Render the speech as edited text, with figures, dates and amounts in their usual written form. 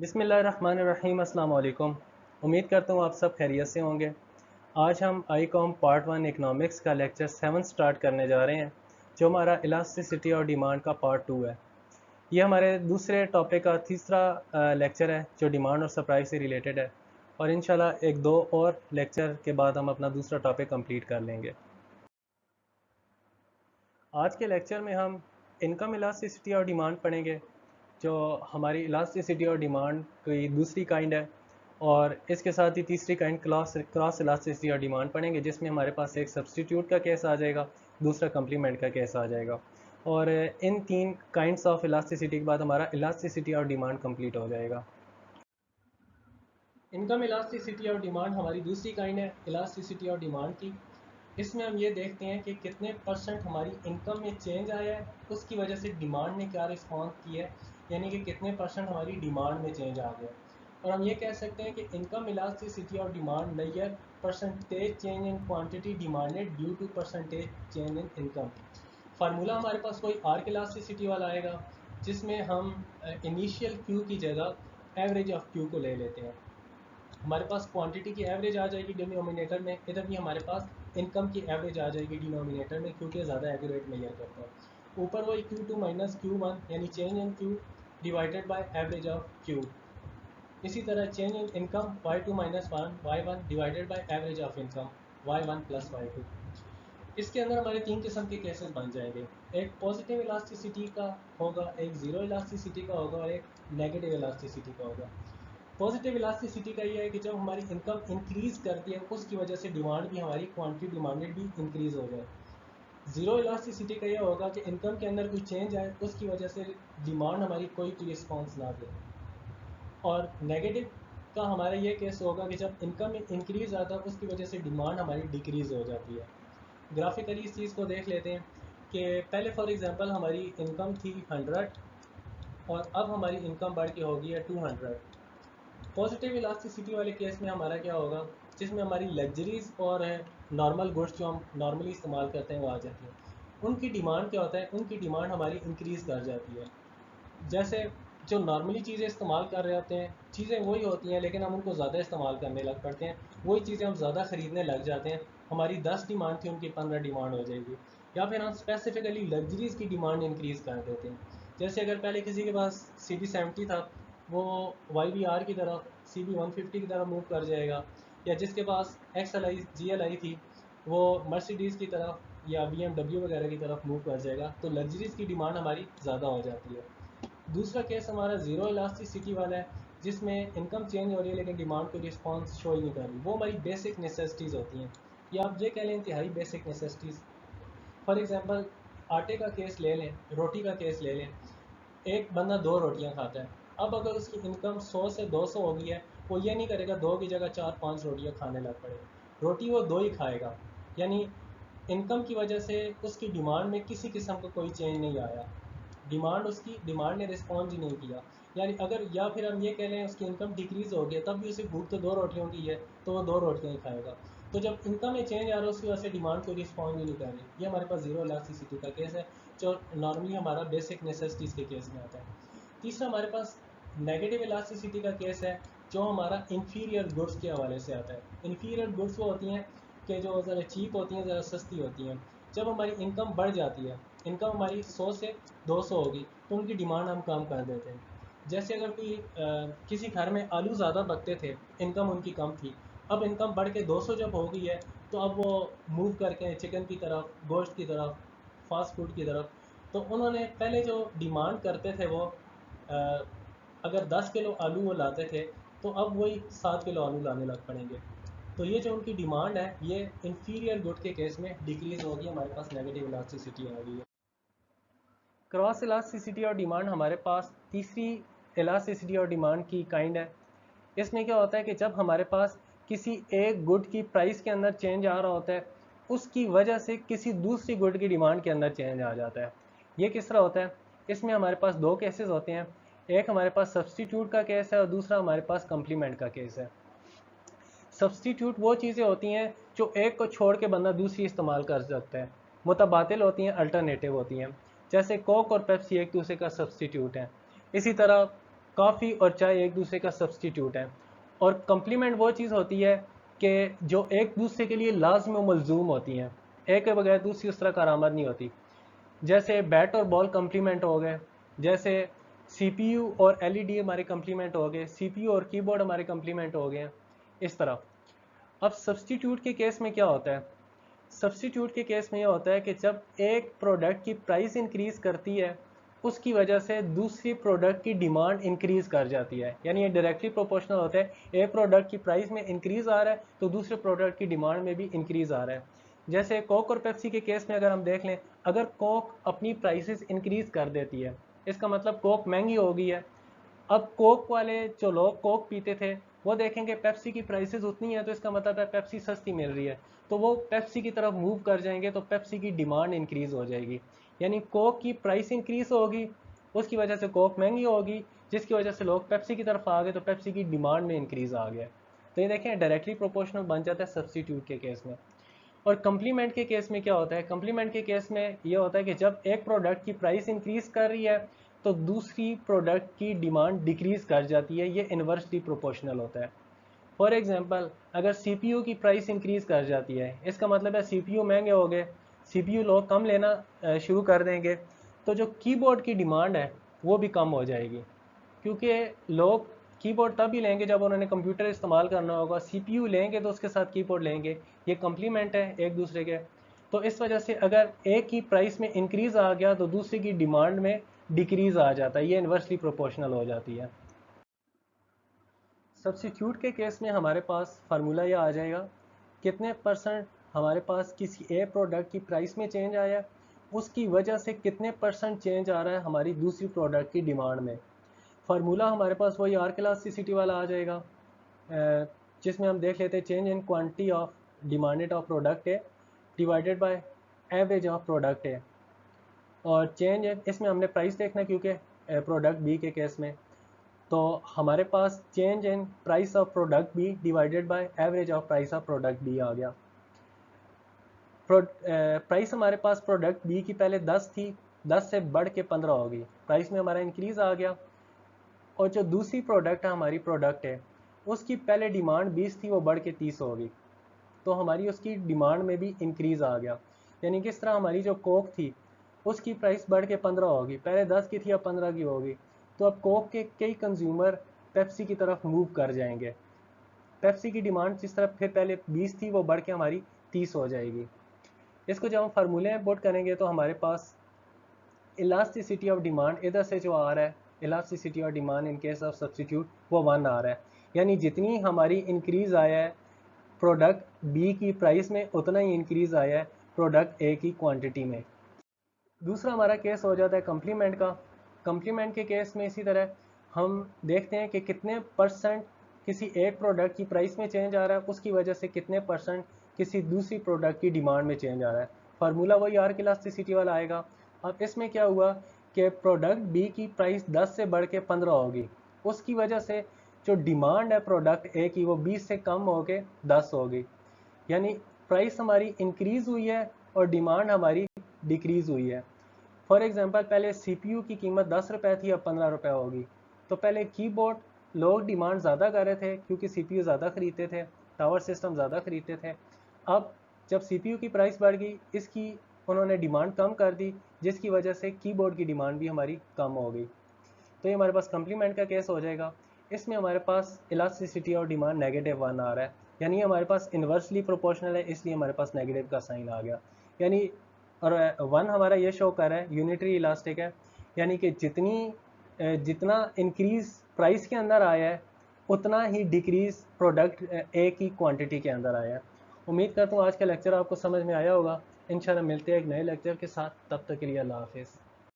बिस्मिल्लाहिर्रहमानिर्रहीम। अस्सलाम वालेकुम। उम्मीद करता हूँ आप सब खैरियत से होंगे। आज हम आईकॉम पार्ट 1 इकनॉमिक्स का लेक्चर 7 स्टार्ट करने जा रहे हैं, जो हमारा इलास्टिसिटी और डिमांड का पार्ट 2 है। ये हमारे दूसरे टॉपिक का तीसरा लेक्चर है जो डिमांड और सप्लाई से रिलेटेड है, और इंशाल्लाह एक दो और लेक्चर के बाद हम अपना दूसरा टॉपिक कंप्लीट कर लेंगे। आज के लेक्चर में हम इनकम इलास्टिसिटी और डिमांड पढ़ेंगे, जो हमारी इलास्टिसिटी और डिमांड की दूसरी काइंड है, और इसके साथ ही तीसरी काइंड क्रॉस इलास्टिसिटी और डिमांड पढ़ेंगे, जिसमें हमारे पास एक सब्स्टिट्यूट का केस आ जाएगा, दूसरा कम्प्लीमेंट का केस आ जाएगा। और इन तीन काइंड्स ऑफ इलास्टिसिटी के बाद हमारा इलास्टिसिटी और डिमांड कंप्लीट हो जाएगा। इनकम इलास्टिसिटी और डिमांड हमारी दूसरी काइंड है इलास्टिसिटी और डिमांड की। इसमें हम ये देखते हैं कि कितने परसेंट हमारी इनकम में चेंज आया है, उसकी वजह से डिमांड ने क्या रिस्पॉन्स किया है, यानी कि कितने परसेंट हमारी डिमांड में चेंज आ गया। और हम ये कह सकते हैं कि इनकम इलास्टिसिटी और demand measure percentage change in quantity demanded due to percentage change in income. Formula हमारे पास कोई आर्क इलास्टिसिटी वाला आएगा, जिसमें हम इनिशियल क्यू की जगह एवरेज ऑफ क्यू को ले लेते हैं। हमारे पास क्वांटिटी की एवरेज आ जाएगी डिनोमिनेटर में, इधर भी हमारे पास इनकम की एवरेज आ जाएगी डिनोमिनेटर में, क्योंकि ज़्यादा एक्यूरेट मेजर करता है। ऊपर वही Q2 माइनस Q1 यानी change in Q divided by average of Q। इसी तरह change in income Y2 minus Y1 divided by average of income Y1 plus Y2। इसके अंदर हमारे तीन किस्म के केसेस बन जाएंगे। एक पॉजिटिव इलास्टिसिटी का होगा, एक ज़ीरो इलास्टिसिटी का होगा, और एक नेगेटिव इलास्टिसिटी का होगा। पॉजिटिव इलास्टिसिटी का ये है कि जब हमारी इनकम इंक्रीज़ करती है, उसकी वजह से डिमांड भी हमारी क्वांटिटी डिमांडेड भी इंक्रीज़ हो जाए। ज़ीरो इलास्टिसिटी का यह होगा कि इनकम के अंदर कोई चेंज आए, उसकी वजह से डिमांड हमारी कोई रिस्पॉन्स ना दे। और नेगेटिव का हमारा ये केस होगा कि जब इनकम इंक्रीज़ आता है, उसकी वजह से डिमांड हमारी डिक्रीज़ हो जाती है। ग्राफिकली इस चीज़ को देख लेते हैं कि पहले फॉर एग्जांपल हमारी इनकम थी 100 और अब हमारी इनकम बढ़ के होगी है 200। पॉजिटिव इलास्टिसिटी वाले केस में हमारा क्या होगा, जिसमें हमारी लग्जरीज और नॉर्मल गुड्स जो हम नॉर्मली इस्तेमाल करते हैं वो आ जाती हैं। उनकी डिमांड क्या होता है, उनकी डिमांड हमारी इंक्रीज़ कर जाती है। जैसे जो नॉर्मली चीज़ें इस्तेमाल कर रहे होते हैं, चीज़ें वही होती हैं, लेकिन हम उनको ज़्यादा इस्तेमाल करने लग पड़ते हैं, वही चीज़ें हम ज़्यादा ख़रीदने लग जाते हैं। हमारी 10 डिमांड थी, उनकी 15 डिमांड हो जाएगी। या फिर हम स्पेसिफिकली लग्जरीज़ की डिमांड इंक्रीज़ कर देते हैं। जैसे अगर पहले किसी के पास CB70 था, वो YBR की तरफ CB150 की तरफ मूव कर जाएगा, या जिसके पास XLI GLI थी, वो मर्सिडीज़ की तरफ या BMW वगैरह की तरफ मूव कर जाएगा। तो लग्जरीज़ की डिमांड हमारी ज़्यादा हो जाती है। दूसरा केस हमारा ज़ीरो इलास्टिसिटी वाला है, जिसमें इनकम चेंज हो रही है लेकिन डिमांड को रिस्पॉन्स शो ही नहीं कर रही। वो हमारी बेसिक नेसेसिटीज़ होती हैं, या आप ये कह लें इंतहाई बेसिक नेसेसिटीज़। फॉर एग्जांपल आटे का केस ले लें, रोटी का केस ले लें। एक बंदा 2 रोटियां खाता है। अब अगर उसकी इनकम 100 से 200 हो गई है, वो ये नहीं करेगा 2 की जगह 4-5 रोटियां खाने लग पड़े। रोटी वो 2 ही खाएगा, यानी इनकम की वजह से उसकी डिमांड में किसी किस्म का कोई चेंज नहीं आया। डिमांड ने रिस्पॉन्ड ही नहीं किया। यानी अगर, या फिर हम ये कह लें उसकी इनकम डिक्रीज़ हो गया, तब भी उसे भूख तो 2 रोटियों की है, तो वो 2 रोटियां ही खाएगा। तो जब इनकम में चेंज आ रहा है, उसकी वजह से डिमांड को रिस्पॉन्ड ही नहीं कर रही। ये हमारे पास ज़ीरो इलास्टिसिटी का केस है, जो नॉर्मली हमारा बेसिक नेसेसिटीज़ के केस में आता है। तीसरा हमारे पास नेगेटिव इलास्टिसिटी का केस है, जो हमारा इन्फीरियर गुड्स के हवाले से आता है। इन्फीरियर गुड्स वो होती हैं कि जो ज़रा चीप होती हैं, ज़रा सस्ती होती हैं। जब हमारी इनकम बढ़ जाती है, इनकम हमारी 100 से 200 होगी, तो उनकी डिमांड हम कम कर देते हैं। जैसे अगर कोई किसी घर में आलू ज़्यादा पकते थे, इनकम उनकी कम थी, अब इनकम बढ़ के 200 जब हो गई है, तो अब वो मूव करके चिकन की तरफ, गोश्त की तरफ, फास्ट फूड की तरफ। तो उन्होंने पहले जो डिमांड करते थे वो अगर 10 किलो आलू वो लाते थे, तो अब वही 7 किलो आलू लाने लग पड़ेंगे। तो ये जो उनकी डिमांड है, ये इन्फीरियर गुड के केस में डिक्रीज़ होगी, हमारे पास नेगेटिव इलास्टिसिटी आ गई है। क्रॉस इलास्टिसिटी और डिमांड हमारे पास तीसरी इलास्टिसिटी और डिमांड की काइंड है। इसमें क्या होता है कि जब हमारे पास किसी एक गुड की प्राइस के अंदर चेंज आ रहा होता है, उसकी वजह से किसी दूसरी गुड की डिमांड के अंदर चेंज आ जाता है। ये किस तरह होता है, इसमें हमारे पास दो केसेस होते हैं। एक हमारे पास सब्सटीट्यूट का केस है और दूसरा हमारे पास कम्प्लीमेंट का केस है। सब्सटीट्यूट वो चीज़ें होती हैं जो एक को छोड़ के बंदा दूसरी इस्तेमाल कर सकता है, मुतबातिल होती हैं, अल्टरनेटिव होती हैं। जैसे कोक और पेप्सी एक दूसरे का सब्सटीट्यूट है। इसी तरह कॉफ़ी और चाय एक दूसरे का सब्सटीट्यूट है। और कम्प्लीमेंट वो चीज़ होती है कि जो एक दूसरे के लिए लाज़िम व मलज़ूम होती हैं, एक के बगैर दूसरी उस तरह कारामद नहीं होती। जैसे बैट और बॉल कम्प्लीमेंट हो गए, जैसे सीपीयू और एलईडी हमारे कम्प्लीमेंट हो गए, सीपीयू और कीबोर्ड हमारे कम्प्लीमेंट हो गए, इस तरह। अब सब्सटीट्यूट के केस में क्या होता है? सब्सटीट्यूट के केस में ये होता है कि जब एक प्रोडक्ट की प्राइस इंक्रीज करती है, उसकी वजह से दूसरी प्रोडक्ट की डिमांड इंक्रीज कर जाती है। यानी ये डायरेक्टली प्रोपोर्शनल होता है, एक प्रोडक्ट की प्राइस में इंक्रीज आ रहा है तो दूसरे प्रोडक्ट की डिमांड में भी इंक्रीज आ रहा है। जैसे कोक और पेप्सी के केस में अगर हम देख लें, अगर कोक अपनी प्राइसेस इंक्रीज कर देती है, इसका मतलब कोक महंगी हो गई है। अब कोक वाले जो लोग कोक पीते थे वो देखेंगे पेप्सी की प्राइसेस उतनी है, तो इसका मतलब है पेप्सी सस्ती मिल रही है, तो वो पेप्सी की तरफ मूव कर जाएंगे, तो पेप्सी की डिमांड इंक्रीज हो जाएगी। यानी कोक की प्राइस इंक्रीज होगी, उसकी वजह से कोक महंगी होगी, जिसकी वजह से लोग पेप्सी की तरफ आ गए, तो पेप्सी की डिमांड में इंक्रीज आ गया। तो ये देखें डायरेक्टली प्रोपोर्शनल बन जाता है सब्सटीट्यूट के केस में। और कम्प्लीमेंट के केस में क्या होता है? कम्प्लीमेंट के केस में ये होता है कि जब एक प्रोडक्ट की प्राइस इंक्रीज कर रही है तो दूसरी प्रोडक्ट की डिमांड डिक्रीज कर जाती है। ये इन्वर्सली प्रोपोर्शनल होता है। फॉर एग्जांपल, अगर सीपीयू की प्राइस इंक्रीज कर जाती है, इसका मतलब है सीपीयू महंगे हो गए, सीपीयू लोग कम लेना शुरू कर देंगे, तो जो कीबोर्ड की डिमांड है वो भी कम हो जाएगी, क्योंकि लोग कीबोर्ड तब ही लेंगे जब उन्होंने कंप्यूटर इस्तेमाल करना होगा। सीपीयू लेंगे तो उसके साथ कीबोर्ड लेंगे, ये कम्प्लीमेंट है एक दूसरे के। तो इस वजह से अगर एक की प्राइस में इंक्रीज आ गया तो दूसरे की डिमांड में डिक्रीज आ जाता है, ये इन्वर्सली प्रोपोर्शनल हो जाती है। सब्स्टिट्यूट के केस में हमारे पास फार्मूला यह आ जाएगा, कितने परसेंट हमारे पास किसी ए प्रोडक्ट की प्राइस में चेंज आया, उसकी वजह से कितने परसेंट चेंज आ रहा है हमारी दूसरी प्रोडक्ट की डिमांड में। फार्मूला हमारे पास वही आर्क इलास्टिसिटी वाला आ जाएगा, जिसमें हम देख लेते हैं change in quantity of demanded of product है divided by average of product है। और चेंज इसमें हमने प्राइस देखना, क्योंकि प्रोडक्ट बी के केस में, तो हमारे पास change in price of product B divided by average of price of product B आ गया। प्राइस हमारे पास प्रोडक्ट बी की पहले 10 थी, 10 से बढ़ के 15 हो गई, प्राइस में हमारा इंक्रीज आ गया। और जो दूसरी प्रोडक्ट है हमारी प्रोडक्ट है, उसकी पहले डिमांड 20 थी, वो बढ़ के 30 हो गई, तो हमारी उसकी डिमांड में भी इंक्रीज आ गया। यानी किस तरह हमारी जो कोक थी उसकी प्राइस बढ़ के 15 होगी, पहले 10 की थी अब 15 की होगी, तो अब कोक के कई कंज्यूमर पेप्सी की तरफ मूव कर जाएंगे। पेप्सी की डिमांड जिस तरफ फिर पहले 20 थी वो बढ़ के हमारी 30 हो जाएगी। इसको जब हम फार्मूले में पुट करेंगे तो हमारे पास इलास्टिसिटी ऑफ डिमांड इधर से जो आ रहा है, elasticity of demand in case of substitute, वो 1 आ रहा है। यानी जितनी हमारी इंक्रीज आया है प्रोडक्ट बी की प्राइस में, उतना ही इंक्रीज आया है प्रोडक्ट ए की क्वांटिटी में। दूसरा हमारा केस हो जाता है कम्प्लीमेंट का। कम्प्लीमेंट के केस में इसी तरह हम देखते हैं कि कितने परसेंट किसी एक प्रोडक्ट की प्राइस में चेंज आ रहा है, उसकी वजह से कितने परसेंट किसी दूसरी प्रोडक्ट की डिमांड में चेंज आ रहा है। फार्मूला वही आर्क इलास्टिसिटी वाला आएगा। अब इसमें क्या हुआ कि प्रोडक्ट बी की प्राइस 10 से बढ़ के 15 होगी, उसकी वजह से जो डिमांड है प्रोडक्ट ए की वो 20 से कम हो के 10 होगी। यानी प्राइस हमारी इंक्रीज हुई है और डिमांड हमारी डिक्रीज हुई है। फॉर एग्जांपल, पहले सीपीयू की कीमत 10 रुपए थी, अब 15 रुपए होगी। तो पहले कीबोर्ड लोग डिमांड ज़्यादा कर रहे थे क्योंकि सीपीयू ज़्यादा खरीदते थे, टावर सिस्टम ज़्यादा खरीदते थे। अब जब सीपीयू की प्राइस बढ़ गई, इसकी उन्होंने डिमांड कम कर दी, जिसकी वजह से कीबोर्ड की डिमांड भी हमारी कम हो गई। तो ये हमारे पास कम्प्लीमेंट का केस हो जाएगा। इसमें हमारे पास इलास्टिसिटी और डिमांड -1 आ रहा है, यानी हमारे पास इन्वर्सली प्रोपोर्शनल है, इसलिए हमारे पास नेगेटिव का साइन आ गया। यानी और 1 हमारा ये शो कर रहा है यूनिटरी इलास्टिक है, यानी कि जितना इंक्रीज प्राइस के अंदर आया है उतना ही डिक्रीज प्रोडक्ट ए की क्वांटिटी के अंदर आया है। उम्मीद करता हूँ आज का लेक्चर आपको समझ में आया होगा। इंशाल्लाह मिलते हैं एक नए लेक्चर के साथ, तब तक के लिए अल्लाह हाफिज़।